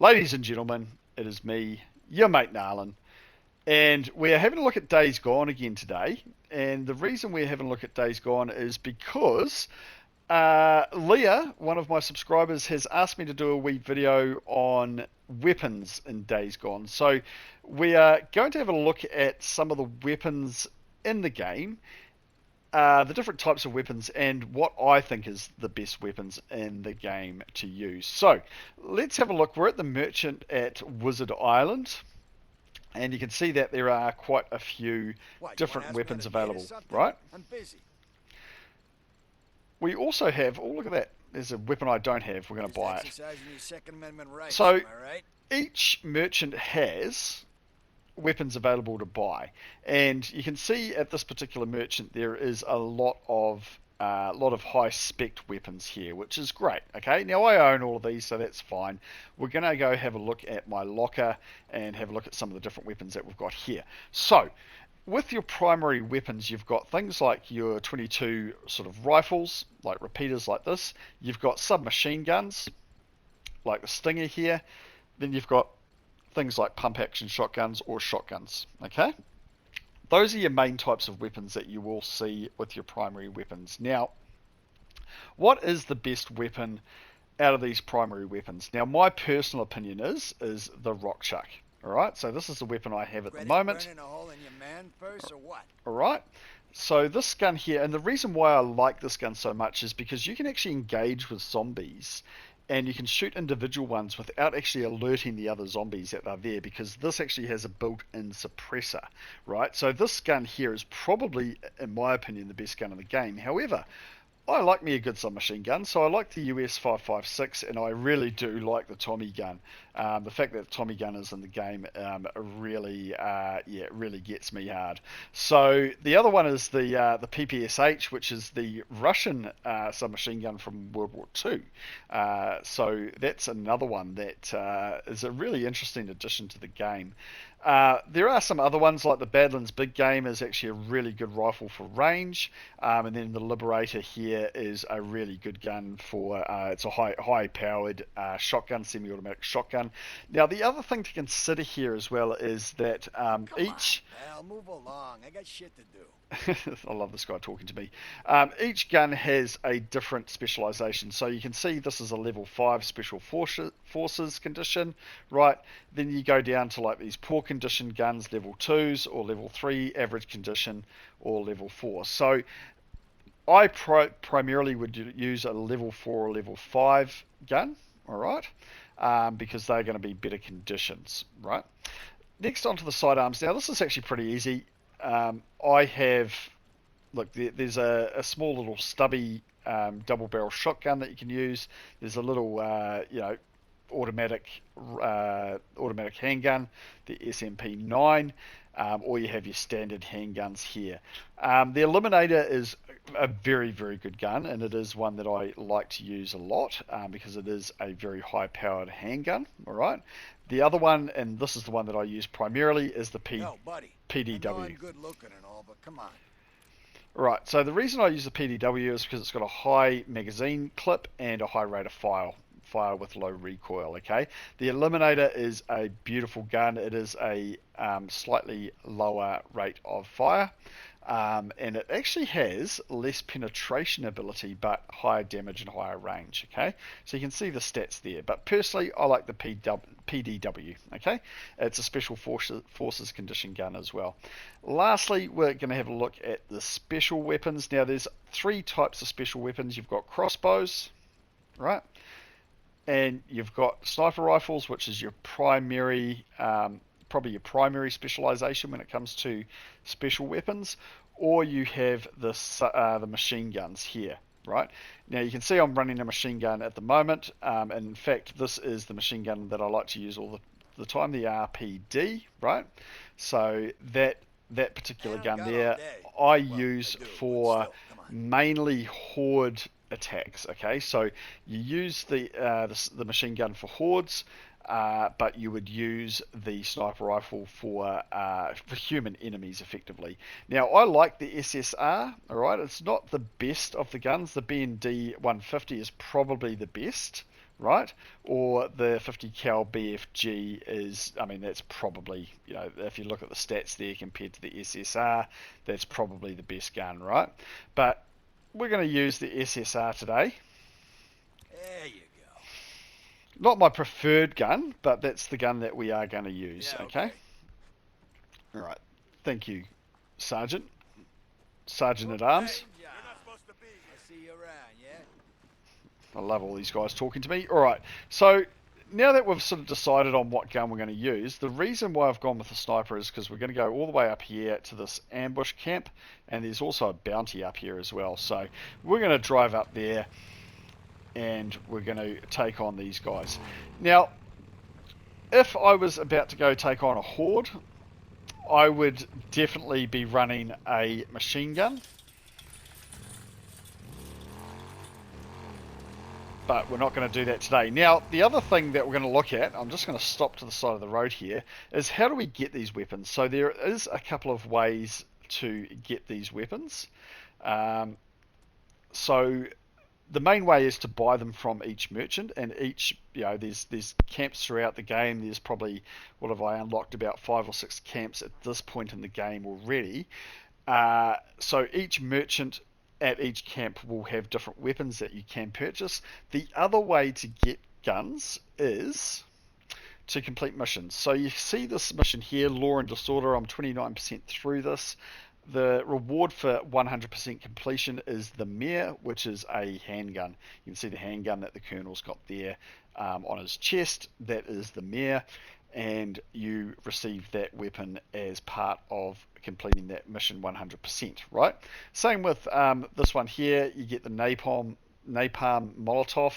Ladies and gentlemen, it is me, your mate Narlin, and we're having a look at Days Gone again today. And the reason we're having a look at Days Gone is because Leah, one of my subscribers, has asked me to do a wee video on weapons in Days Gone. So we are going to have a look at some of the weapons in the game, the different types of weapons, and what I think is the best weapons in the game to use. So let's have a look. We're at the merchant at Wizard Island, and you can see that there are quite a few What, you want to different ask me how weapons to get or available, something? right? I'm busy. We also have, oh, look at that. There's a weapon I don't have. We're going to Just buy it. exercising your Second Amendment rights, So am I right? each merchant has weapons available to buy. And you can see at this particular merchant there is a lot of high spec weapons here, which is great. Okay, now I own all of these, so that's fine. We're gonna go have a look at my locker and have a look at some of the different weapons that we've got here. So with your primary weapons, you've got things like your 22 sort of rifles, like repeaters like this. You've got submachine guns, like the Stinger here. Then you've got things like pump action shotguns or shotguns. Okay? Those are your main types of weapons that you will see with your primary weapons. Now, what is the best weapon out of these primary weapons? Now, my personal opinion is the Rock Chuck. All right, so this is the weapon I have at the Credit moment. burning a hole in your man purse or what? All right, so this gun here, and the reason why I like this gun so much is because you can actually engage with zombies and you can shoot individual ones without actually alerting the other zombies that they're there, because this actually has a built-in suppressor, right? So this gun here is probably, in my opinion, the best gun in the game. However, I like me a good submachine gun, so I like the US 556, and I really do like the Tommy gun. The fact that the Tommy gun is in the game really, yeah, it really gets me hard. So the other one is the PPSH, which is the Russian submachine gun from World War II. So that's another one that is a really interesting addition to the game. There are some other ones like the Badlands Big Game is actually a really good rifle for range, and then the Liberator here is a really good gun for it's a high powered shotgun, semi-automatic shotgun. Now the other thing to consider here as well is that Come on, each pal, move along. I got shit to do. I love this guy talking to me. Each gun has a different specialization. So you can see this is a level 5 special forces condition, right? Then you go down to like these poor condition guns, level 2s, or level 3 average condition, or level 4. So I primarily would use a level 4 or level 5 gun, all right? Because they're going to be better conditions, right? Next onto the sidearms. Now this is actually pretty easy. I have, look, there's a small little stubby double barrel shotgun that you can use. There's a little, automatic automatic handgun, the SMP-9, or you have your standard handguns here. The Eliminator is a very, very good gun, and it is one that I like to use a lot because it is a very high-powered handgun. All right. The other one, and this is the one that I use primarily, is the Yo, buddy, I know I'm PDW. good looking and all, but come on. Right, so the reason I use the PDW is because it's got a high magazine clip and a high rate of fire with low recoil. Okay, the Eliminator is a beautiful gun. It is a slightly lower rate of fire, and it actually has less penetration ability but higher damage and higher range. Okay, so you can see the stats there. But personally, I like the PDW. Okay, it's a special forces condition gun as well. Lastly, we're going to have a look at the special weapons. Now, there's three types of special weapons. You've got crossbows, right? And you've got sniper rifles, which is your primary, probably your primary specialization when it comes to special weapons, or you have the machine guns here, right? Now you can see I'm running a machine gun at the moment, and in fact this is the machine gun that I like to use all the time, the RPD, right? So that I particular don't gun got all there day. I Well, I use do, but for still, come on. mainly horde attacks. Okay, so you use the machine gun for hordes, but you would use the sniper rifle for human enemies effectively. Now I like the SSR. All right, it's not the best of the guns. The BND 150 is probably the best. right? Or the 50 cal BFG is, I mean, that's probably, you know, if you look at the stats there compared to the SSR, that's probably the best gun, right? But we're going to use the SSR today. There you go. Not my preferred gun, but that's the gun that we are going to use, Yeah, okay? All right. Thank you, Sergeant. Sergeant at Arms. You're not supposed to be here. I see you around, yeah? I love all these guys talking to me. All right. So now that we've sort of decided on what gun we're going to use, the reason why I've gone with the sniper is because we're going to go all the way up here to this ambush camp, and there's also a bounty up here as well. So we're going to drive up there, and we're going to take on these guys. Now, if I was about to go take on a horde, I would definitely be running a machine gun. But we're not going to do that today. Now, the other thing that we're going to look at, I'm just going to stop to the side of the road here, is how do we get these weapons? So there is a couple of ways to get these weapons. So the main way is to buy them from each merchant, and each, you know, there's camps throughout the game. There's probably, what have I unlocked, about 5 or 6 camps at this point in the game already. So each merchant at each camp will have different weapons that you can purchase. The other way to get guns is to complete missions. So you see this mission here, Law and Disorder. I'm 29% through this. The reward for 100% completion is the Mare, which is a handgun. You can see the handgun that the Colonel's got there on his chest. That is the Mare, and you receive that weapon as part of completing that mission 100%, right? Same with this one here. You get the Napalm Molotov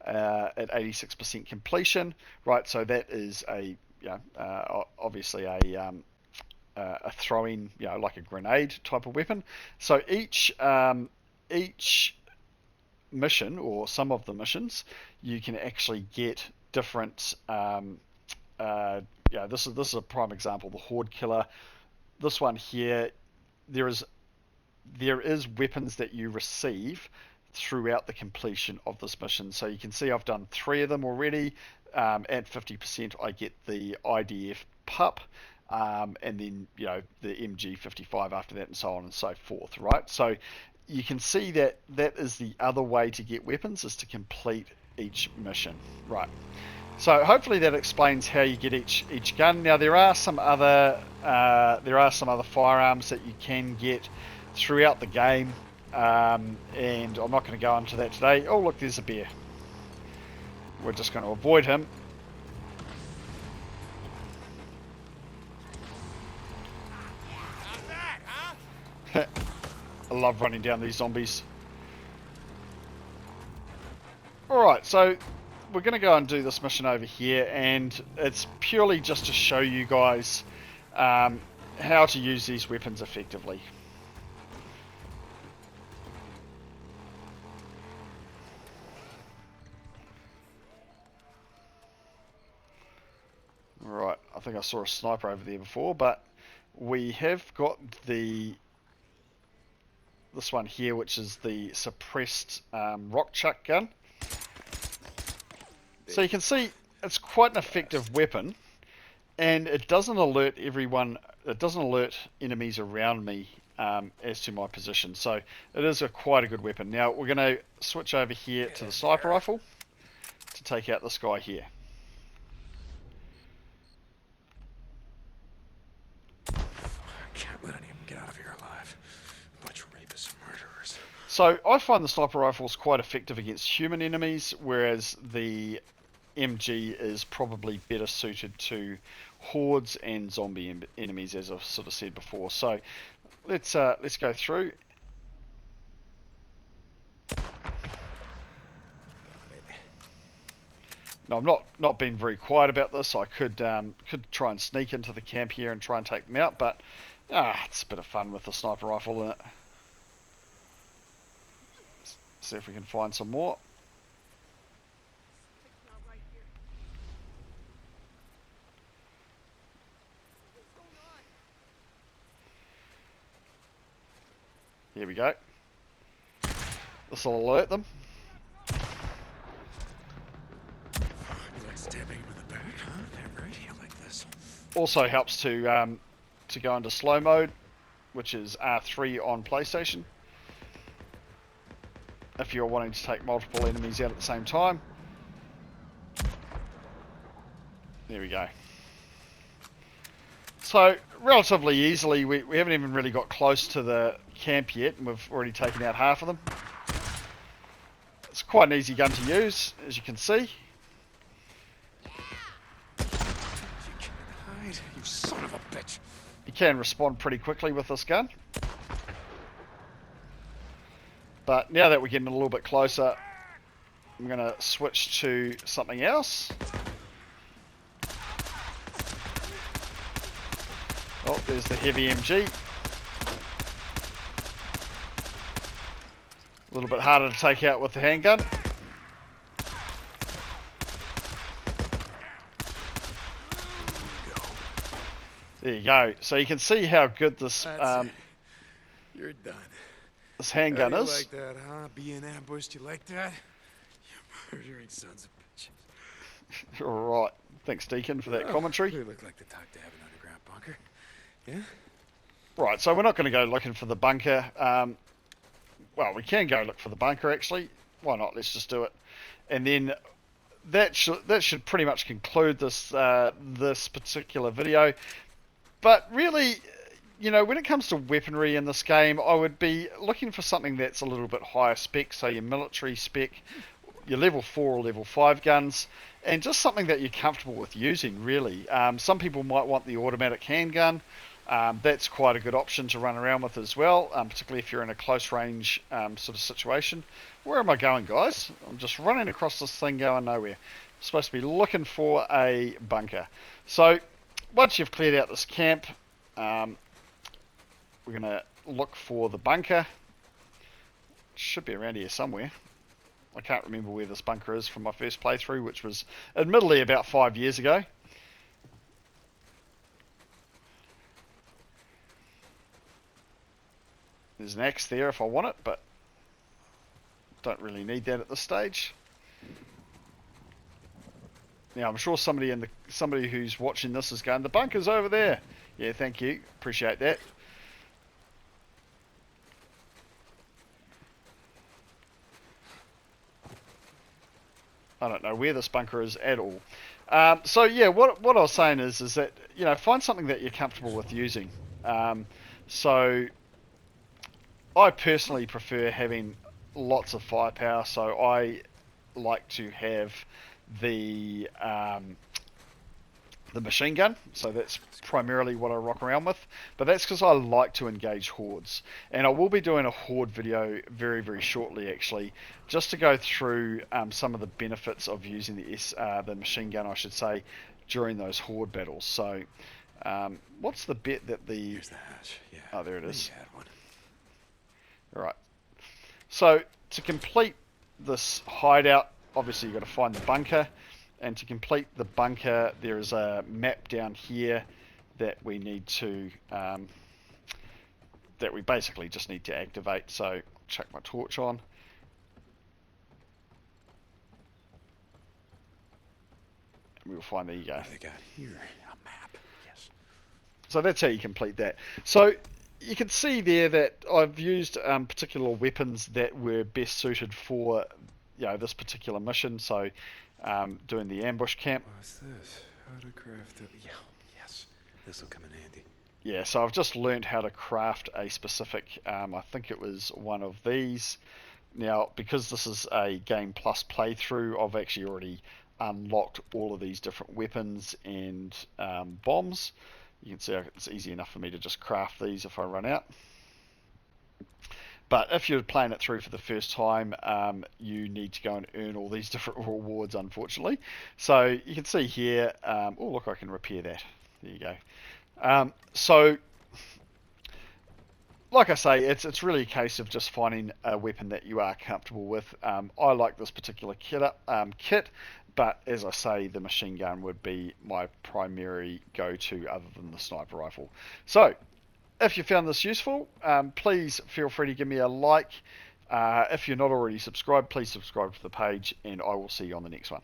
at 86% completion, right? So that is a, you know, obviously a throwing, you know, like a grenade type of weapon. So each mission, or some of the missions, you can actually get different. Yeah, this is a prime example, the Horde Killer. This one here, there is weapons that you receive throughout the completion of this mission. So you can see I've done 3 of them already. At 50%, I get the IDF PUP. And then, you know, the MG55 after that, and so on and so forth, right? So you can see that that is the other way to get weapons, is to complete each mission, right? So hopefully that explains how you get each gun. Now there are some other firearms that you can get throughout the game, and I'm not going to go into that today. Oh look, there's a bear. We're just going to avoid him. I love running down these zombies. Alright, so we're going to go and do this mission over here, and it's purely just to show you guys how to use these weapons effectively. Alright, I think I saw a sniper over there before, but we have got this one here, which is the suppressed rock chuck gun. So you can see it's quite an effective weapon, and it doesn't alert everyone. It doesn't alert enemies around me as to my position. So it is quite a good weapon. Now we're going to switch over here to the sniper rifle to take out this guy here. Can't let any of them get out of here alive. A bunch of rapists and murderers. So I find the sniper rifle is quite effective against human enemies, whereas the MG is probably better suited to hordes and zombie enemies, as I've sort of said before. So let's go through. Now, I'm not being very quiet about this. I could try and sneak into the camp here and try and take them out, but it's a bit of fun with the sniper rifle in it. Let's see if we can find some more. Here we go. This will alert them. Stabbing him in the back, huh? Damn right, you like this. Also helps to go into slow mode, which is R3 on PlayStation. If you're wanting to take multiple enemies out at the same time. There we go. So, relatively easily, we haven't even really got close to the camp yet, and we've already taken out half of them. It's quite an easy gun to use, as you can see. You can't hide, you son of a bitch. You can respond pretty quickly with this gun. But now that we're getting a little bit closer, I'm going to switch to something else. Oh, there's the heavy MG. A little bit harder to take out with the handgun. There you go. So you can see how good this You're done. this handgun You is. like that, huh? Being ambushed, you like that? You murdering sons of bitches. All right. Thanks, Deacon, for that commentary. They look like the type to have an underground bunker. Yeah? Right, so we're not going to go looking for the bunker. Well, we can go look for the bunker, actually. Why not? Let's just do it. And then that should pretty much conclude this this particular video. But really, you know, when it comes to weaponry in this game, I would be looking for something that's a little bit higher spec, so your military spec, your level 4 or level 5 guns, and just something that you're comfortable with using, really. Some people might want the automatic handgun. That's quite a good option to run around with as well, particularly if you're in a close range sort of situation. Where am I going, guys? I'm just running across this thing going nowhere. I'm supposed to be looking for a bunker. So once you've cleared out this camp, we're going to look for the bunker. It should be around here somewhere. I can't remember where this bunker is from my first playthrough, which was admittedly about 5 years ago. There's an axe there if I want it, but don't really need that at this stage. Now I'm sure somebody who's watching this is going, the bunker's over there. Yeah, thank you. Appreciate that. I don't know where this bunker is at all. So yeah, what I was saying is that, you know, find something that you're comfortable with using. So I personally prefer having lots of firepower, so I like to have the machine gun, so that's primarily what I rock around with, but that's because I like to engage hordes, and I will be doing a horde video very, very shortly, actually, just to go through some of the benefits of using the machine gun, I should say, during those horde battles. So what's the bit that the... Here's the hatch. Yeah. Oh, there it is. You had one. Right. So to complete this hideout, obviously you've got to find the bunker, and to complete the bunker there is a map down here that we need to that we basically just need to activate. So chuck my torch on. And we'll find, there you go. What have they got here? A map. Yes. So that's how you complete that. So you can see there that I've used particular weapons that were best suited for, you know, this particular mission. So doing the ambush camp. What's this? How to craft a... Yeah. Yes. This will come in handy. Yeah, so I've just learned how to craft a specific, I think it was one of these. Now, because this is a Game Plus playthrough, I've actually already unlocked all of these different weapons and bombs. You can see it's easy enough for me to just craft these if I run out. But if you're playing it through for the first time, you need to go and earn all these different rewards, unfortunately. So you can see here, oh look, I can repair that. There you go. So, like I say, it's really a case of just finding a weapon that you are comfortable with. I like this particular kit, but as I say, the machine gun would be my primary go-to other than the sniper rifle. So, if you found this useful, please feel free to give me a like. If you're not already subscribed, please subscribe to the page, and I will see you on the next one.